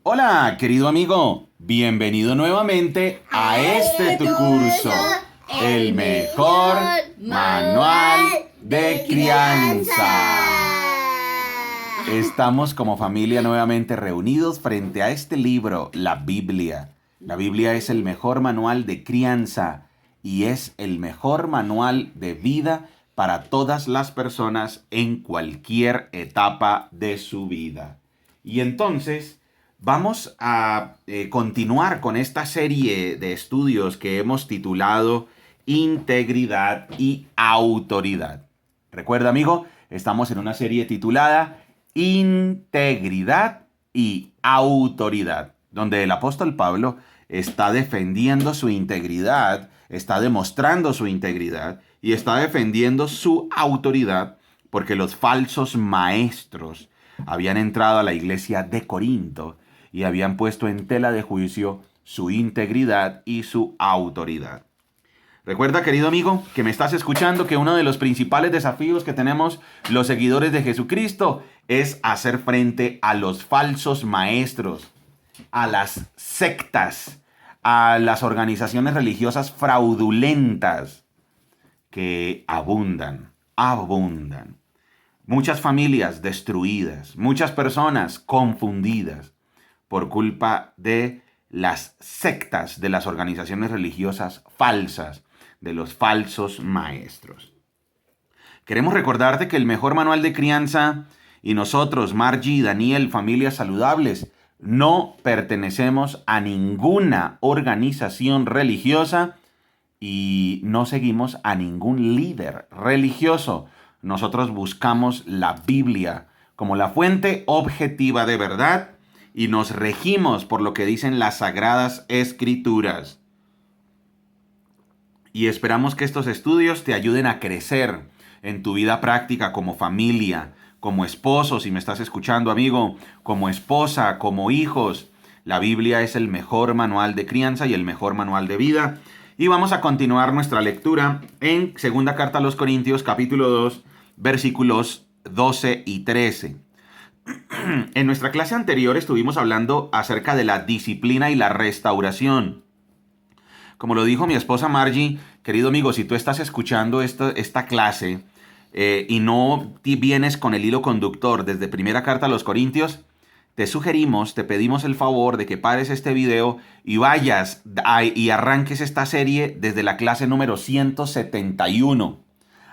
Hola, querido amigo, bienvenido nuevamente a este tu curso, el mejor manual de crianza. Estamos como familia nuevamente reunidos frente a este libro, la Biblia. La Biblia es el mejor manual de crianza y es el mejor manual de vida para todas las personas en cualquier etapa de su vida. Y entonces vamos a continuar con esta serie de estudios que hemos titulado Integridad y Autoridad. Recuerda, amigo, estamos en una serie titulada Integridad y Autoridad, donde el apóstol Pablo está defendiendo su integridad, está demostrando su integridad y está defendiendo su autoridad porque los falsos maestros habían entrado a la iglesia de Corinto y habían puesto en tela de juicio su integridad y su autoridad. Recuerda, querido amigo, que me estás escuchando, que uno de los principales desafíos que tenemos los seguidores de Jesucristo es hacer frente a los falsos maestros, a las sectas, a las organizaciones religiosas fraudulentas que abundan. Muchas familias destruidas, muchas personas confundidas por culpa de las sectas, de las organizaciones religiosas falsas, de los falsos maestros. Queremos recordarte que el mejor manual de crianza y nosotros, Margie, Daniel, familias saludables, no pertenecemos a ninguna organización religiosa y no seguimos a ningún líder religioso. Nosotros buscamos la Biblia como la fuente objetiva de verdad y nos regimos por lo que dicen las sagradas escrituras. Y esperamos que estos estudios te ayuden a crecer en tu vida práctica como familia, como esposo, si me estás escuchando, amigo, como esposa, como hijos. La Biblia es el mejor manual de crianza y el mejor manual de vida. Y vamos a continuar nuestra lectura en Segunda Carta a los Corintios, capítulo 2, versículos 12 y 13. En nuestra clase anterior estuvimos hablando acerca de la disciplina y la restauración. Como lo dijo mi esposa Margie, querido amigo, si tú estás escuchando esta clase y no vienes con el hilo conductor desde Primera Carta a los Corintios, te pedimos el favor de que pares este video y vayas y arranques esta serie desde la clase número 171.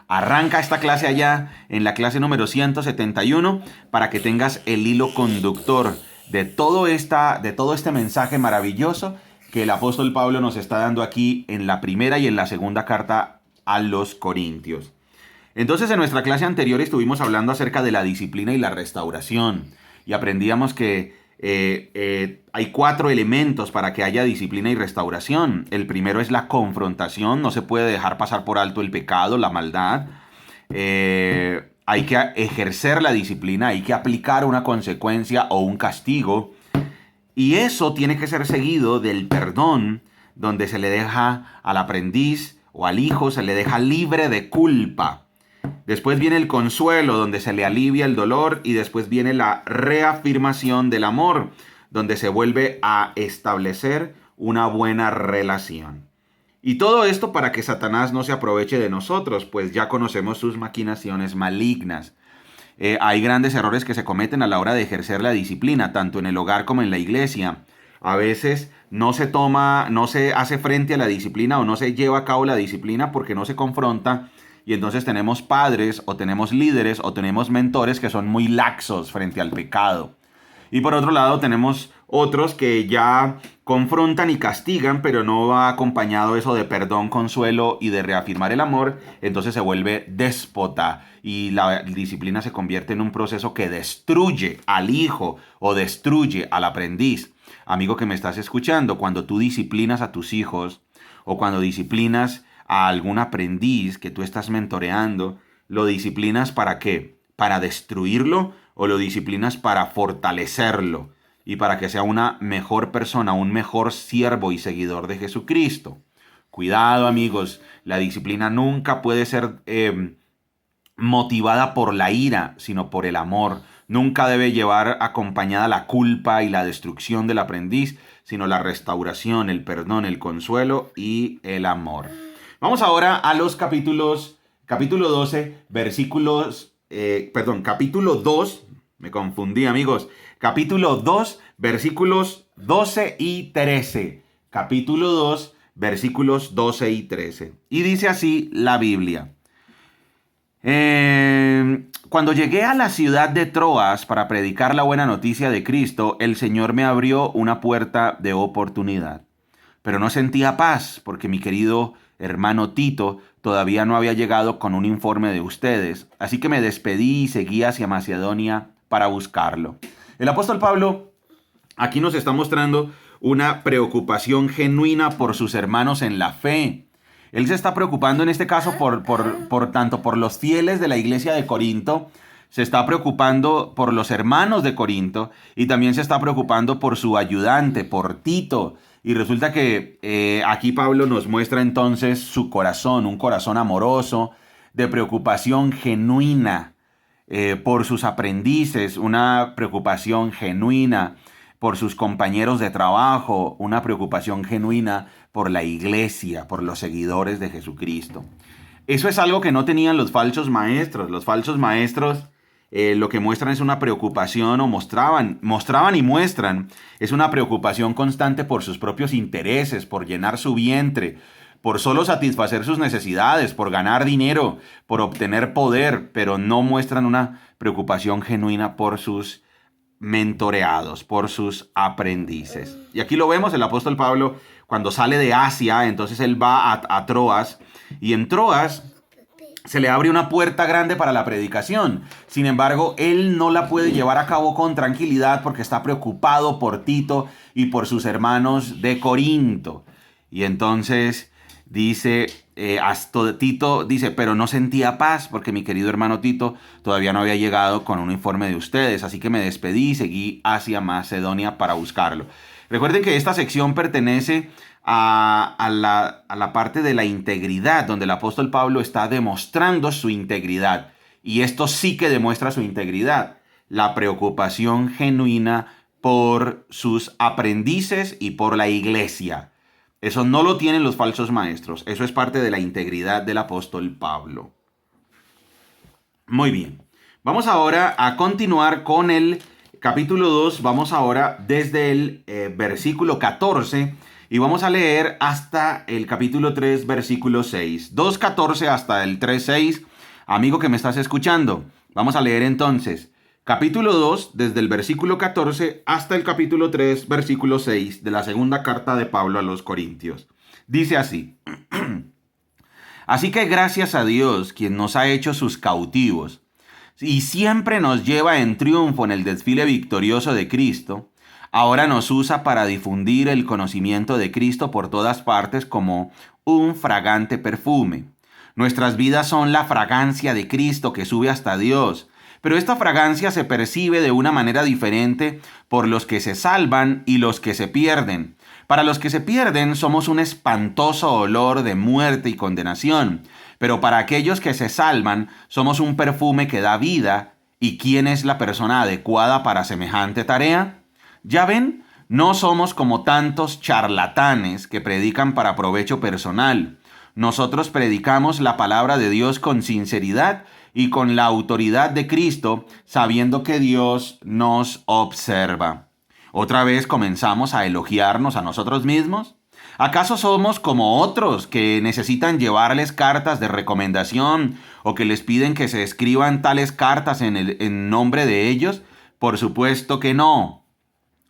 Arranca esta clase allá en la clase número 171 para que tengas el hilo conductor de todo este mensaje maravilloso que el apóstol Pablo nos está dando aquí en la primera y en la segunda carta a los Corintios. Entonces, en nuestra clase anterior estuvimos hablando acerca de la disciplina y la restauración y aprendíamos que hay 4 elementos para que haya disciplina y restauración. El primero es la confrontación, no se puede dejar pasar por alto el pecado, la maldad. Hay que ejercer la disciplina, hay que aplicar una consecuencia o un castigo. Y eso tiene que ser seguido del perdón, donde se le deja al aprendiz o al hijo, se le deja libre de culpa. Después viene el consuelo, donde se le alivia el dolor, y después viene la reafirmación del amor, donde se vuelve a establecer una buena relación. Y todo esto para que Satanás no se aproveche de nosotros, pues ya conocemos sus maquinaciones malignas. Hay grandes errores que se cometen a la hora de ejercer la disciplina, tanto en el hogar como en la iglesia. A veces no se hace frente a la disciplina o no se lleva a cabo la disciplina porque no se confronta. Y entonces tenemos padres o tenemos líderes o tenemos mentores que son muy laxos frente al pecado. Y por otro lado tenemos otros que ya confrontan y castigan, pero no va acompañado eso de perdón, consuelo y de reafirmar el amor. Entonces se vuelve déspota y la disciplina se convierte en un proceso que destruye al hijo o destruye al aprendiz. Amigo que me estás escuchando, cuando tú disciplinas a tus hijos o cuando disciplinas a algún aprendiz que tú estás mentoreando, ¿lo disciplinas para qué? ¿Para destruirlo o lo disciplinas para fortalecerlo y para que sea una mejor persona, un mejor siervo y seguidor de Jesucristo? Cuidado, amigos, la disciplina nunca puede ser motivada por la ira, sino por el amor. nunca debe llevar acompañada la culpa y la destrucción del aprendiz, sino la restauración, el perdón, el consuelo y el amor. Vamos ahora a los capítulo 12, capítulo 2, me confundí amigos, capítulo 2, versículos 12 y 13. Capítulo 2, versículos 12 y 13. Y dice así la Biblia. Cuando llegué a la ciudad de Troas para predicar la buena noticia de Cristo, el Señor me abrió una puerta de oportunidad. Pero no sentía paz porque mi querido hermano Tito todavía no había llegado con un informe de ustedes, así que me despedí y seguí hacia Macedonia para buscarlo. El apóstol Pablo aquí nos está mostrando una preocupación genuina por sus hermanos en la fe. Él se está preocupando en este caso tanto por los fieles de la iglesia de Corinto, se está preocupando por los hermanos de Corinto y también se está preocupando por su ayudante, por Tito. Y resulta que aquí Pablo nos muestra entonces su corazón, un corazón amoroso, de preocupación genuina por sus aprendices, una preocupación genuina por sus compañeros de trabajo, una preocupación genuina por la iglesia, por los seguidores de Jesucristo. Eso es algo que no tenían los falsos maestros. Los falsos maestros lo que muestran es una preocupación, o mostraban y muestran, es una preocupación constante por sus propios intereses, por llenar su vientre, por solo satisfacer sus necesidades, por ganar dinero, por obtener poder, pero no muestran una preocupación genuina por sus mentoreados, por sus aprendices. Y aquí lo vemos, el apóstol Pablo, cuando sale de Asia, entonces él va a Troas, y en Troas se le abre una puerta grande para la predicación. Sin embargo, él no la puede llevar a cabo con tranquilidad porque está preocupado por Tito y por sus hermanos de Corinto. Y entonces dice, Tito dice, pero no sentía paz porque mi querido hermano Tito todavía no había llegado con un informe de ustedes. Así que me despedí y seguí hacia Macedonia para buscarlo. Recuerden que esta sección pertenece a la parte de la integridad, donde el apóstol Pablo está demostrando su integridad. Y esto sí que demuestra su integridad. La preocupación genuina por sus aprendices y por la iglesia. Eso no lo tienen los falsos maestros. Eso es parte de la integridad del apóstol Pablo. Muy bien. Vamos ahora a continuar con el capítulo 2. Vamos ahora desde el versículo 14 y vamos a leer hasta el capítulo 3, versículo 6. 2:14 hasta el 3:6. Amigo que me estás escuchando, vamos a leer entonces capítulo 2, desde el versículo 14 hasta el capítulo 3, versículo 6 de la segunda carta de Pablo a los Corintios. Dice así: Así que gracias a Dios, quien nos ha hecho sus cautivos y siempre nos lleva en triunfo en el desfile victorioso de Cristo, ahora nos usa para difundir el conocimiento de Cristo por todas partes como un fragante perfume. Nuestras vidas son la fragancia de Cristo que sube hasta Dios, pero esta fragancia se percibe de una manera diferente por los que se salvan y los que se pierden. Para los que se pierden somos un espantoso olor de muerte y condenación, pero para aquellos que se salvan somos un perfume que da vida. ¿Y quién es la persona adecuada para semejante tarea? Ya ven, no somos como tantos charlatanes que predican para provecho personal. Nosotros predicamos la palabra de Dios con sinceridad y con la autoridad de Cristo, sabiendo que Dios nos observa. ¿Otra vez comenzamos a elogiarnos a nosotros mismos? ¿Acaso somos como otros que necesitan llevarles cartas de recomendación o que les piden que se escriban tales cartas en nombre de ellos? Por supuesto que no.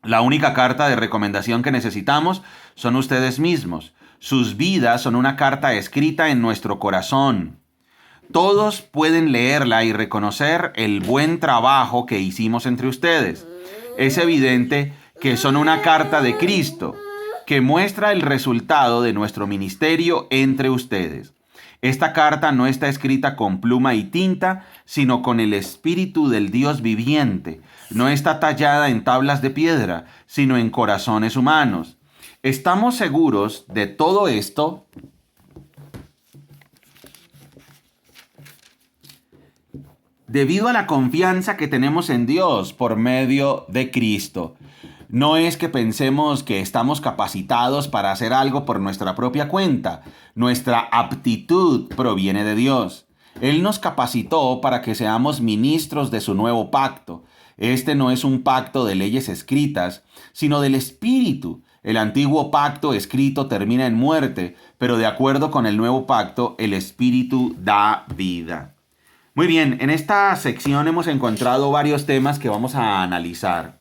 La única carta de recomendación que necesitamos son ustedes mismos. Sus vidas son una carta escrita en nuestro corazón. Todos pueden leerla y reconocer el buen trabajo que hicimos entre ustedes. Es evidente que son una carta de Cristo, que muestra el resultado de nuestro ministerio entre ustedes. Esta carta no está escrita con pluma y tinta, sino con el Espíritu del Dios viviente. No está tallada en tablas de piedra, sino en corazones humanos. Estamos seguros de todo esto debido a la confianza que tenemos en Dios por medio de Cristo. No es que pensemos que estamos capacitados para hacer algo por nuestra propia cuenta. Nuestra aptitud proviene de Dios. Él nos capacitó para que seamos ministros de su nuevo pacto. Este no es un pacto de leyes escritas, sino del Espíritu. El antiguo pacto escrito termina en muerte, pero de acuerdo con el nuevo pacto, el Espíritu da vida. Muy bien, en esta sección hemos encontrado varios temas que vamos a analizar.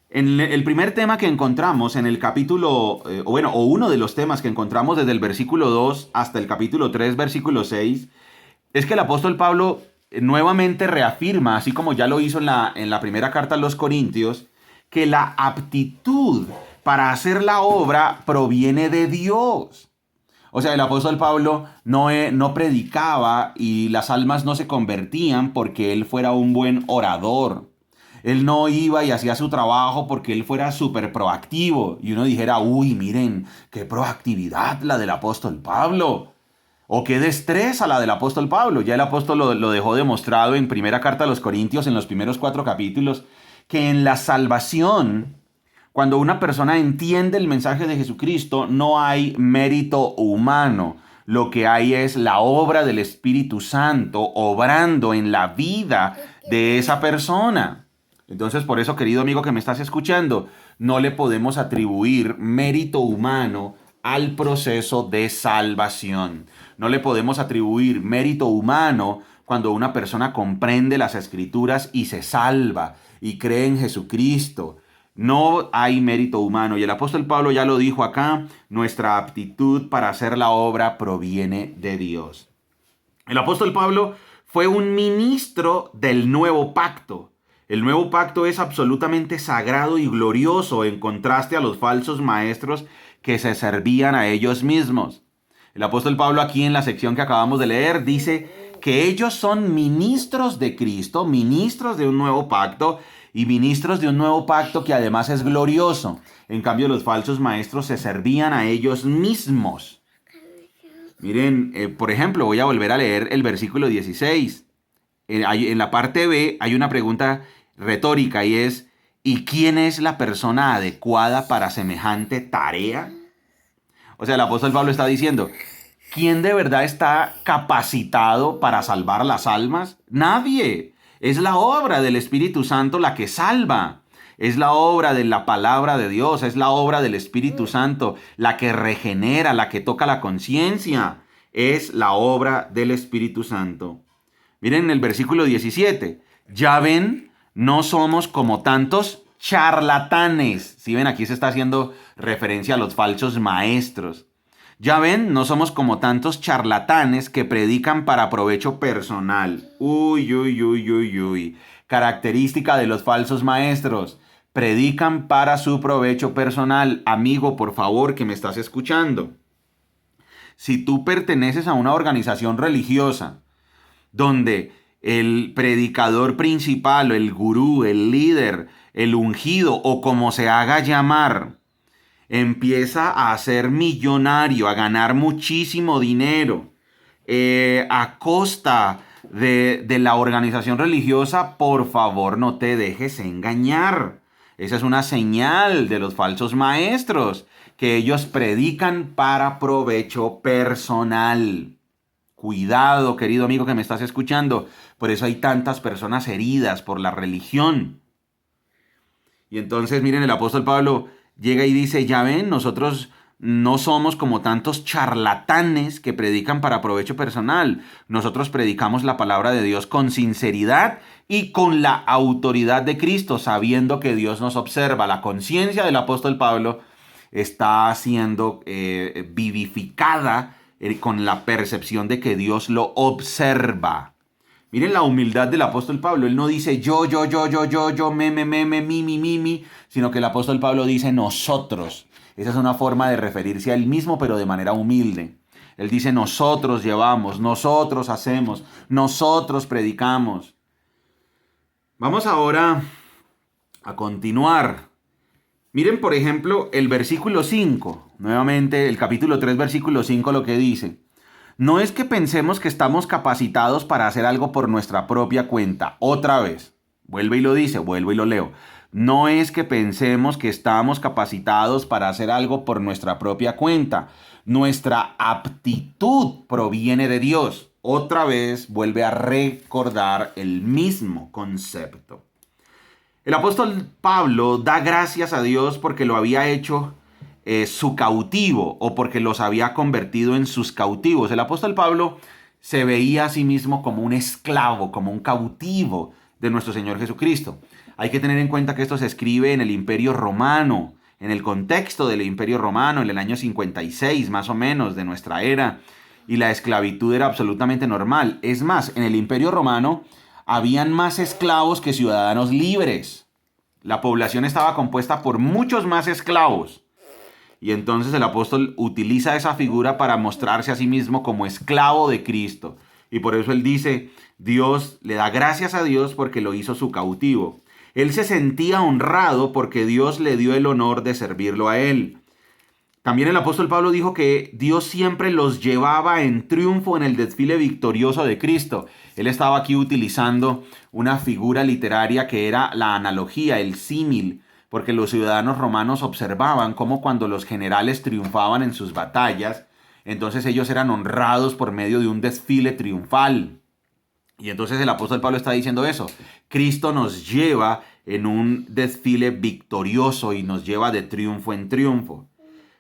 En el primer tema que encontramos en el capítulo, o uno de los temas que encontramos desde el versículo 2 hasta el capítulo 3, versículo 6, es que el apóstol Pablo nuevamente reafirma, así como ya lo hizo en la primera carta a los Corintios, que la aptitud para hacer la obra proviene de Dios. O sea, el apóstol Pablo no predicaba y las almas no se convertían porque él fuera un buen orador. Él no iba y hacía su trabajo porque él fuera súper proactivo. Y uno dijera, uy, miren, qué proactividad la del apóstol Pablo. O qué destreza la del apóstol Pablo. Ya el apóstol lo dejó demostrado en primera carta a los Corintios, en los primeros 4 capítulos, que en la salvación, cuando una persona entiende el mensaje de Jesucristo, no hay mérito humano. Lo que hay es la obra del Espíritu Santo obrando en la vida de esa persona. Entonces, por eso, querido amigo que me estás escuchando, no le podemos atribuir mérito humano al proceso de salvación. No le podemos atribuir mérito humano cuando una persona comprende las Escrituras y se salva y cree en Jesucristo. No hay mérito humano. Y el apóstol Pablo ya lo dijo acá, nuestra aptitud para hacer la obra proviene de Dios. El apóstol Pablo fue un ministro del nuevo pacto. El nuevo pacto es absolutamente sagrado y glorioso en contraste a los falsos maestros que se servían a ellos mismos. El apóstol Pablo aquí en la sección que acabamos de leer dice que ellos son ministros de Cristo, ministros de un nuevo pacto y ministros de un nuevo pacto que además es glorioso. En cambio, los falsos maestros se servían a ellos mismos. Miren, por ejemplo, voy a volver a leer el versículo 16. En la parte B hay una pregunta retórica y es, ¿y quién es la persona adecuada para semejante tarea? O sea, el apóstol Pablo está diciendo, ¿quién de verdad está capacitado para salvar las almas? Nadie. Es la obra del Espíritu Santo la que salva. Es la obra de la palabra de Dios, es la obra del Espíritu Santo la que regenera, la que toca la conciencia. Es la obra del Espíritu Santo. Miren el versículo 17. Ya ven, no somos como tantos charlatanes. Si ven, aquí se está haciendo referencia a los falsos maestros. Ya ven, no somos como tantos charlatanes que predican para provecho personal. Uy, uy, uy, uy, uy. Característica de los falsos maestros. Predican para su provecho personal. Amigo, por favor, que me estás escuchando. Si tú perteneces a una organización religiosa donde el predicador principal, el gurú, el líder, el ungido o como se haga llamar, empieza a ser millonario, a ganar muchísimo dinero a costa de la organización religiosa, por favor no te dejes engañar. Esa es una señal de los falsos maestros, que ellos predican para provecho personal. Cuidado, querido amigo que me estás escuchando. Por eso hay tantas personas heridas por la religión. Y entonces, miren, el apóstol Pablo llega y dice, ya ven, nosotros no somos como tantos charlatanes que predican para provecho personal. Nosotros predicamos la palabra de Dios con sinceridad y con la autoridad de Cristo, sabiendo que Dios nos observa. La conciencia del apóstol Pablo está siendo vivificada con la percepción de que Dios lo observa. Miren la humildad del apóstol Pablo. Él no dice yo, mi, sino que el apóstol Pablo dice nosotros. Esa es una forma de referirse a él mismo, pero de manera humilde. Él dice nosotros llevamos, nosotros hacemos, nosotros predicamos. Vamos ahora a continuar. Miren, por ejemplo, el versículo 5. Nuevamente, el capítulo 3, versículo 5, lo que dice. No es que pensemos que estamos capacitados para hacer algo por nuestra propia cuenta. Otra vez, vuelve y lo dice, vuelvo y lo leo. No es que pensemos que estamos capacitados para hacer algo por nuestra propia cuenta. Nuestra aptitud proviene de Dios. Otra vez vuelve a recordar el mismo concepto. El apóstol Pablo da gracias a Dios porque lo había hecho su cautivo o porque los había convertido en sus cautivos. El apóstol Pablo se veía a sí mismo como un esclavo, como un cautivo de nuestro Señor Jesucristo. Hay que tener en cuenta que esto se escribe en el Imperio Romano, en el contexto del Imperio Romano, en el año 56 más o menos de nuestra era, y la esclavitud era absolutamente normal. Es más, en el Imperio Romano habían más esclavos que ciudadanos libres. La población estaba compuesta por muchos más esclavos. Y entonces el apóstol utiliza esa figura para mostrarse a sí mismo como esclavo de Cristo. Y por eso él dice, Dios le da gracias a Dios porque lo hizo su cautivo. Él se sentía honrado porque Dios le dio el honor de servirlo a él. También el apóstol Pablo dijo que Dios siempre los llevaba en triunfo en el desfile victorioso de Cristo. Él estaba aquí utilizando una figura literaria que era la analogía, el símil, porque los ciudadanos romanos observaban cómo cuando los generales triunfaban en sus batallas, entonces ellos eran honrados por medio de un desfile triunfal. Y entonces el apóstol Pablo está diciendo eso. Cristo nos lleva en un desfile victorioso y nos lleva de triunfo en triunfo.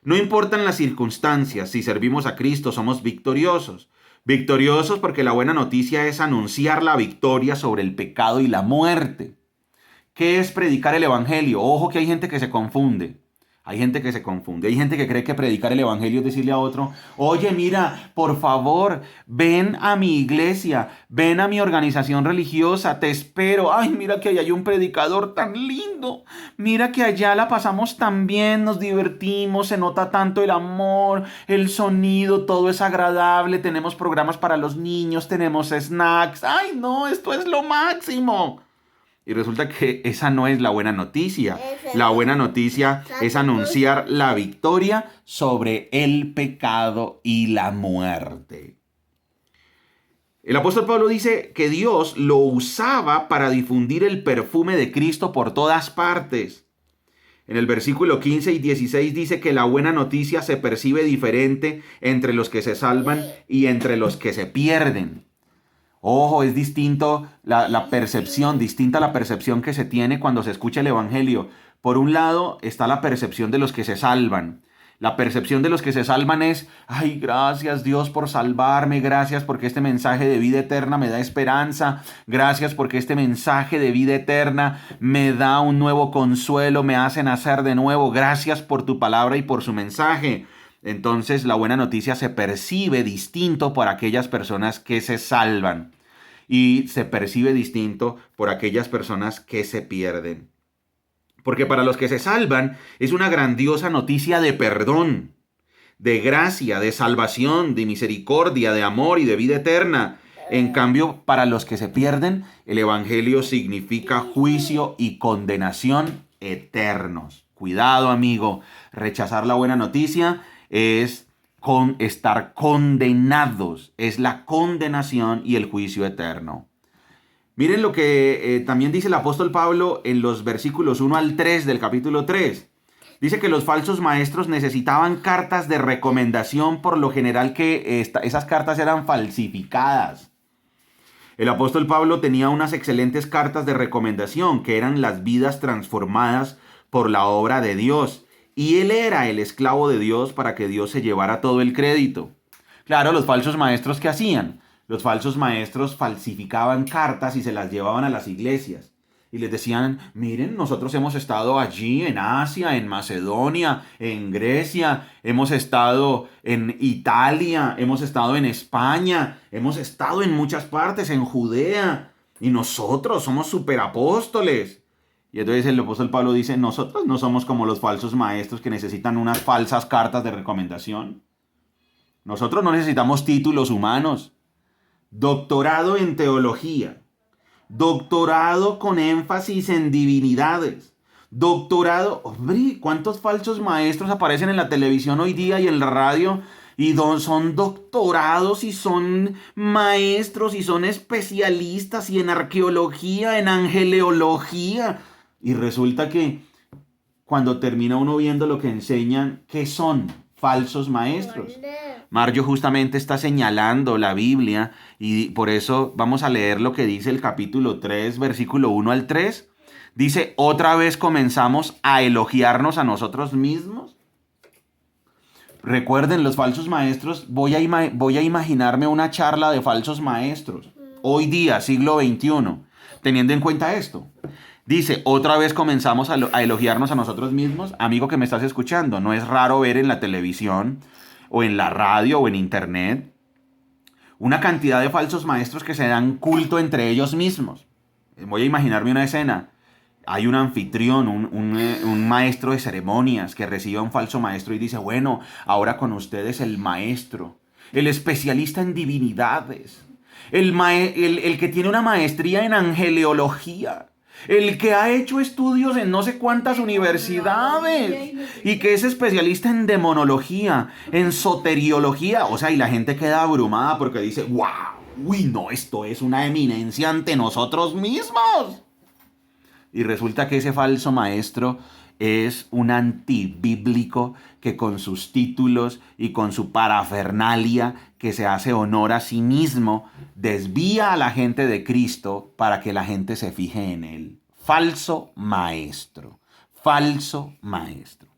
No importan las circunstancias, si servimos a Cristo somos victoriosos. Victoriosos porque la buena noticia es anunciar la victoria sobre el pecado y la muerte. ¿Qué es predicar el evangelio? Ojo que hay gente que se confunde. Hay gente que se confunde. Hay gente que cree que predicar el evangelio es decirle a otro, oye, mira, por favor, ven a mi iglesia, ven a mi organización religiosa, te espero. Ay, mira que allá hay un predicador tan lindo. Mira que allá la pasamos tan bien, nos divertimos, se nota tanto el amor, el sonido, todo es agradable, tenemos programas para los niños, tenemos snacks. Ay, no, esto es lo máximo. Y resulta que esa no es la buena noticia. La buena noticia es anunciar la victoria sobre el pecado y la muerte. El apóstol Pablo dice que Dios lo usaba para difundir el perfume de Cristo por todas partes. En el versículo 15 y 16 dice que la buena noticia se percibe diferente entre los que se salvan y entre los que se pierden. Ojo, es distinto la percepción, distinta la percepción que se tiene cuando se escucha el evangelio. Por un lado está la percepción de los que se salvan. La percepción de los que se salvan es, ay, gracias Dios por salvarme, gracias porque este mensaje de vida eterna me da esperanza, gracias porque este mensaje de vida eterna me da un nuevo consuelo, me hace nacer de nuevo, gracias por tu palabra y por su mensaje. Entonces la buena noticia se percibe distinto por aquellas personas que se salvan y se percibe distinto por aquellas personas que se pierden. Porque para los que se salvan es una grandiosa noticia de perdón, de gracia, de salvación, de misericordia, de amor y de vida eterna. En cambio, para los que se pierden, el evangelio significa juicio y condenación eternos. Cuidado, amigo, rechazar la buena noticia es estar condenados, es la condenación y el juicio eterno. Miren lo que también dice el apóstol Pablo en los versículos 1 al 3 del capítulo 3. Dice que los falsos maestros necesitaban cartas de recomendación, por lo general que esas cartas eran falsificadas. El apóstol Pablo tenía unas excelentes cartas de recomendación, que eran las vidas transformadas por la obra de Dios. Y él era el esclavo de Dios para que Dios se llevara todo el crédito. Claro, los falsos maestros, ¿qué hacían? Los falsos maestros falsificaban cartas y se las llevaban a las iglesias. Y les decían, miren, nosotros hemos estado allí en Asia, en Macedonia, en Grecia, hemos estado en Italia, hemos estado en España, hemos estado en muchas partes, en Judea. Y nosotros somos superapóstoles. Y entonces el apóstol Pablo dice, nosotros no somos como los falsos maestros que necesitan unas falsas cartas de recomendación. Nosotros no necesitamos títulos humanos. Doctorado en teología. Doctorado con énfasis en divinidades. Doctorado, hombre, ¿cuántos falsos maestros aparecen en la televisión hoy día y en la radio? y son doctorados y son maestros y son especialistas y en arqueología, en angeleología. Y resulta que cuando termina uno viendo lo que enseñan, ¿qué son? Falsos maestros. Mario justamente está señalando la Biblia y por eso vamos a leer lo que dice el capítulo 3, versículo 1 al 3. Dice, otra vez comenzamos a elogiarnos a nosotros mismos. Recuerden, los falsos maestros, voy a imaginarme una charla de falsos maestros. Hoy día, siglo XXI, teniendo en cuenta esto. Dice, otra vez comenzamos a elogiarnos a nosotros mismos. Amigo que me estás escuchando, no es raro ver en la televisión o en la radio o en internet una cantidad de falsos maestros que se dan culto entre ellos mismos. Voy a imaginarme una escena. Hay un anfitrión, un maestro de ceremonias que recibe a un falso maestro y dice, bueno, ahora con ustedes el maestro, el especialista en divinidades, el que tiene una maestría en angeleología, el que ha hecho estudios en no sé cuántas universidades y que es especialista en demonología, en soteriología. O sea, y la gente queda abrumada porque dice, wow, uy, no, esto es una eminencia ante nosotros mismos. Y resulta que ese falso maestro es un antibíblico que con sus títulos y con su parafernalia que se hace honor a sí mismo, desvía a la gente de Cristo para que la gente se fije en él. Falso maestro. Falso maestro.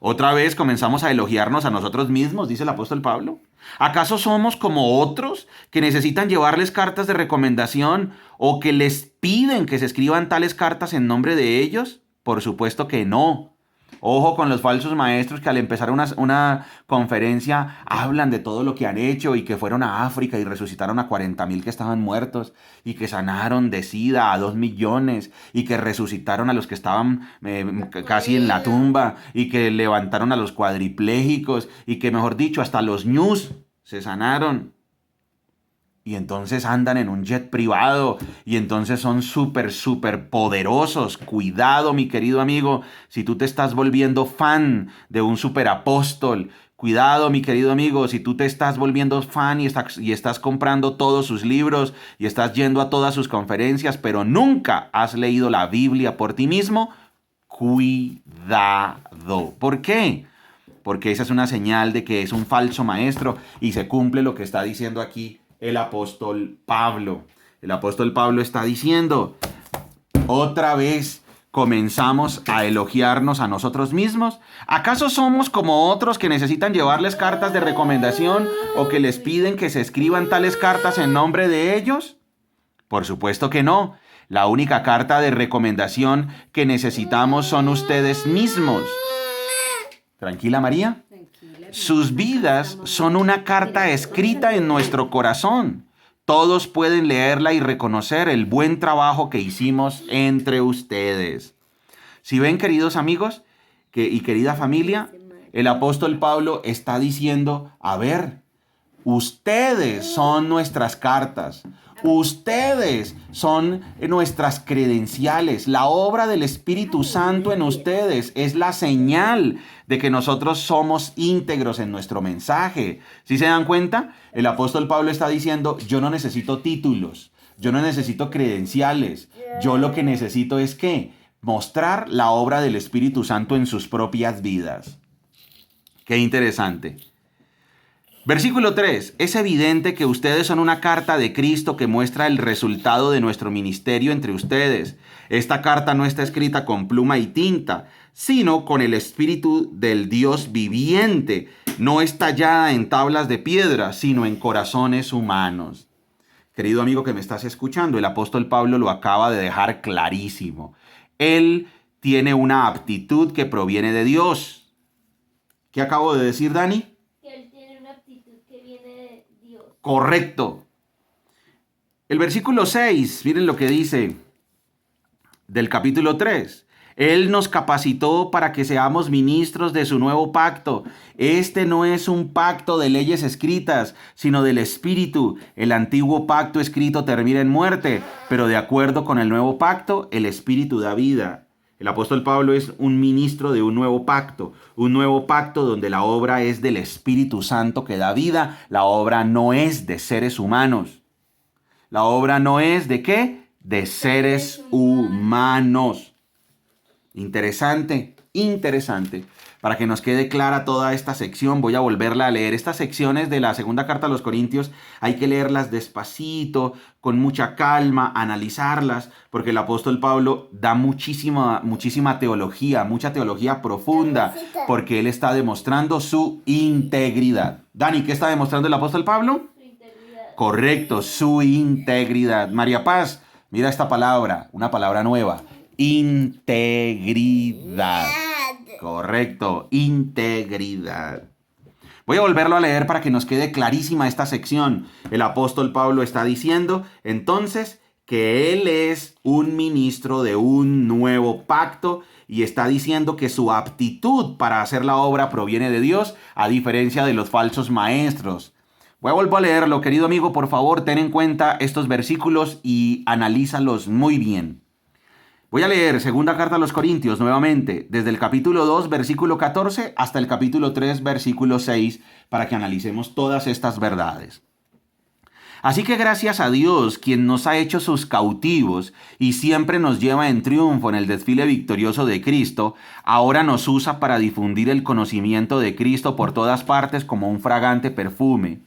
Otra vez comenzamos a elogiarnos a nosotros mismos, dice el apóstol Pablo. ¿Acaso somos como otros que necesitan llevarles cartas de recomendación o que les piden que se escriban tales cartas en nombre de ellos? Por supuesto que no. Ojo con los falsos maestros que al empezar una conferencia hablan de todo lo que han hecho y que fueron a África y resucitaron a 40,000 que estaban muertos y que sanaron de SIDA a 2 millones y que resucitaron a los que estaban casi en la tumba y que levantaron a los cuadriplégicos y que, mejor dicho, hasta los ñus se sanaron. Y entonces andan en un jet privado y entonces son súper poderosos. Cuidado, mi querido amigo, si tú te estás volviendo fan de un superapóstol. Cuidado, mi querido amigo, si tú te estás volviendo fan y estás comprando todos sus libros y estás yendo a todas sus conferencias, pero nunca has leído la Biblia por ti mismo. Cuidado. ¿Por qué? Porque esa es una señal de que es un falso maestro y se cumple lo que está diciendo aquí el apóstol Pablo. El apóstol Pablo está diciendo, otra vez comenzamos a elogiarnos a nosotros mismos. ¿Acaso somos como otros que necesitan llevarles cartas de recomendación o que les piden que se escriban tales cartas en nombre de ellos? Por supuesto que no. La única carta de recomendación que necesitamos son ustedes mismos. ¿Tranquila, María? Sus vidas son una carta escrita en nuestro corazón. Todos pueden leerla y reconocer el buen trabajo que hicimos entre ustedes. Si ven, queridos amigos y querida familia, el apóstol Pablo está diciendo, a ver, ustedes son nuestras cartas. Ustedes son nuestras credenciales. La obra del Espíritu Santo en ustedes es la señal de que nosotros somos íntegros en nuestro mensaje. ¿Sí se dan cuenta? El apóstol Pablo está diciendo, yo no necesito títulos, yo no necesito credenciales. Yo lo que necesito es ¿qué? Mostrar la obra del Espíritu Santo en sus propias vidas. Qué interesante. Versículo 3. Es evidente que ustedes son una carta de Cristo que muestra el resultado de nuestro ministerio entre ustedes. Esta carta no está escrita con pluma y tinta, sino con el Espíritu del Dios viviente. No está tallada en tablas de piedra, sino en corazones humanos. Querido amigo que me estás escuchando, el apóstol Pablo lo acaba de dejar clarísimo. Él tiene una aptitud que proviene de Dios. ¿Qué acabo de decir, Dani? Correcto. El versículo 6, miren lo que dice del capítulo 3. Él nos capacitó para que seamos ministros de su nuevo pacto. Este no es un pacto de leyes escritas, sino del Espíritu. El antiguo pacto escrito termina en muerte, pero de acuerdo con el nuevo pacto, el Espíritu da vida. El apóstol Pablo es un ministro de un nuevo pacto donde la obra es del Espíritu Santo que da vida, la obra no es de seres humanos. La obra no es de ¿qué? De seres humanos. Interesante, interesante. Para que nos quede clara toda esta sección, voy a volverla a leer. Estas secciones de la segunda carta a los Corintios hay que leerlas despacito, con mucha calma, analizarlas, porque el apóstol Pablo da muchísima teología, mucha teología profunda, porque él está demostrando su integridad. Dani, ¿qué está demostrando el apóstol Pablo? Su integridad. Correcto, su integridad. María Paz, mira esta palabra, una palabra nueva. Integridad. Correcto, integridad. Voy a volverlo a leer para que nos quede clarísima esta sección. El apóstol Pablo está diciendo, entonces, que él es un ministro de un nuevo pacto y está diciendo que su aptitud para hacer la obra proviene de Dios, a diferencia de los falsos maestros. Voy a volver a leerlo, querido amigo, por favor, ten en cuenta estos versículos y analízalos muy bien. Voy a leer segunda carta a los Corintios nuevamente, desde el capítulo 2, versículo 14, hasta el capítulo 3, versículo 6, para que analicemos todas estas verdades. Así que gracias a Dios, quien nos ha hecho sus cautivos y siempre nos lleva en triunfo en el desfile victorioso de Cristo, ahora nos usa para difundir el conocimiento de Cristo por todas partes como un fragante perfume.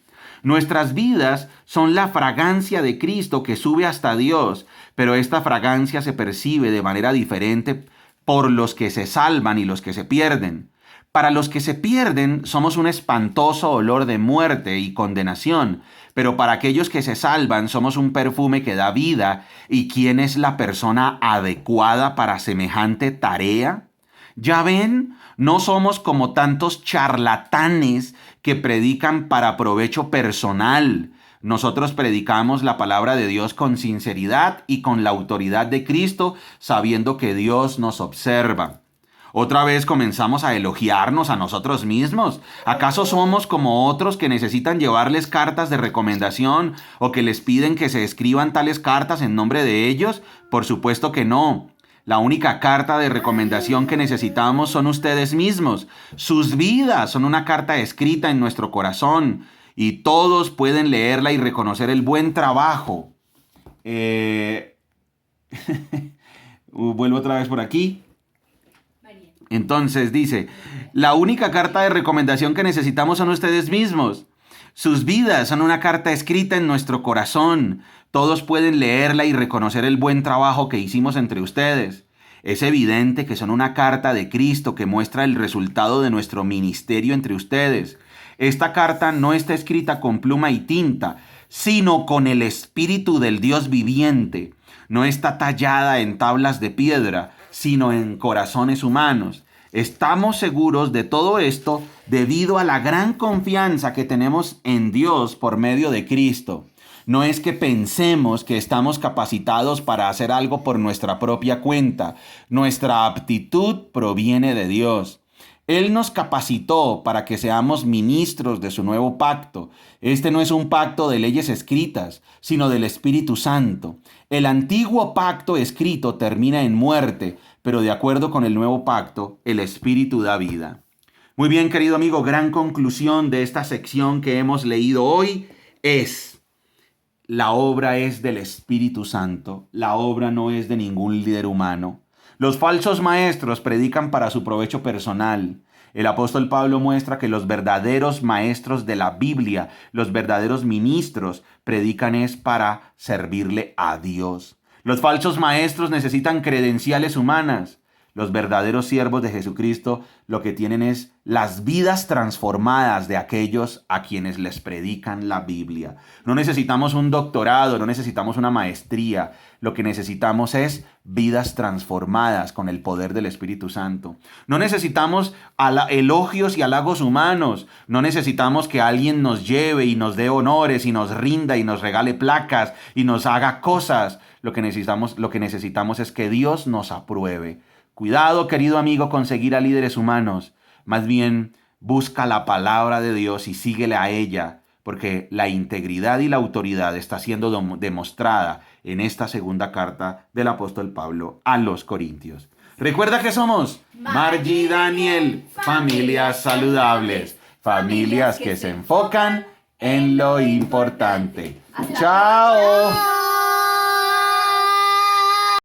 Nuestras vidas son la fragancia de Cristo que sube hasta Dios, pero esta fragancia se percibe de manera diferente por los que se salvan y los que se pierden. Para los que se pierden somos un espantoso olor de muerte y condenación, pero para aquellos que se salvan somos un perfume que da vida. ¿Y quién es la persona adecuada para semejante tarea? Ya ven, no somos como tantos charlatanes que predican para provecho personal. Nosotros predicamos la palabra de Dios con sinceridad y con la autoridad de Cristo, sabiendo que Dios nos observa. Otra vez comenzamos a elogiarnos a nosotros mismos. ¿Acaso somos como otros que necesitan llevarles cartas de recomendación o que les piden que se escriban tales cartas en nombre de ellos? Por supuesto que no. La única carta de recomendación que necesitamos son ustedes mismos. Sus vidas son una carta escrita en nuestro corazón y todos pueden leerla y reconocer el buen trabajo. Vuelvo otra vez por aquí. Entonces dice, la única carta de recomendación que necesitamos son ustedes mismos. Sus vidas son una carta escrita en nuestro corazón. Todos pueden leerla y reconocer el buen trabajo que hicimos entre ustedes. Es evidente que son una carta de Cristo que muestra el resultado de nuestro ministerio entre ustedes. Esta carta no está escrita con pluma y tinta, sino con el Espíritu del Dios viviente. No está tallada en tablas de piedra, sino en corazones humanos. Estamos seguros de todo esto debido a la gran confianza que tenemos en Dios por medio de Cristo. No es que pensemos que estamos capacitados para hacer algo por nuestra propia cuenta. Nuestra aptitud proviene de Dios. Él nos capacitó para que seamos ministros de su nuevo pacto. Este no es un pacto de leyes escritas, sino del Espíritu Santo. El antiguo pacto escrito termina en muerte, pero de acuerdo con el nuevo pacto, el Espíritu da vida. Muy bien, querido amigo, gran conclusión de esta sección que hemos leído hoy es: la obra es del Espíritu Santo, la obra no es de ningún líder humano. Los falsos maestros predican para su provecho personal. El apóstol Pablo muestra que los verdaderos maestros de la Biblia, los verdaderos ministros, predican es para servirle a Dios. Los falsos maestros necesitan credenciales humanas. Los verdaderos siervos de Jesucristo lo que tienen es las vidas transformadas de aquellos a quienes les predican la Biblia. No necesitamos un doctorado, no necesitamos una maestría. Lo que necesitamos es vidas transformadas con el poder del Espíritu Santo. No necesitamos elogios y halagos humanos. No necesitamos que alguien nos lleve y nos dé honores y nos rinda y nos regale placas y nos haga cosas. Lo que necesitamos es que Dios nos apruebe. Cuidado, querido amigo, con seguir a líderes humanos. Más bien, busca la palabra de Dios y síguele a ella, porque la integridad y la autoridad está siendo demostrada en esta segunda carta del apóstol Pablo a los Corintios. Recuerda que somos Margie y Daniel, familias saludables, familias que se enfocan en lo importante. ¡Chao!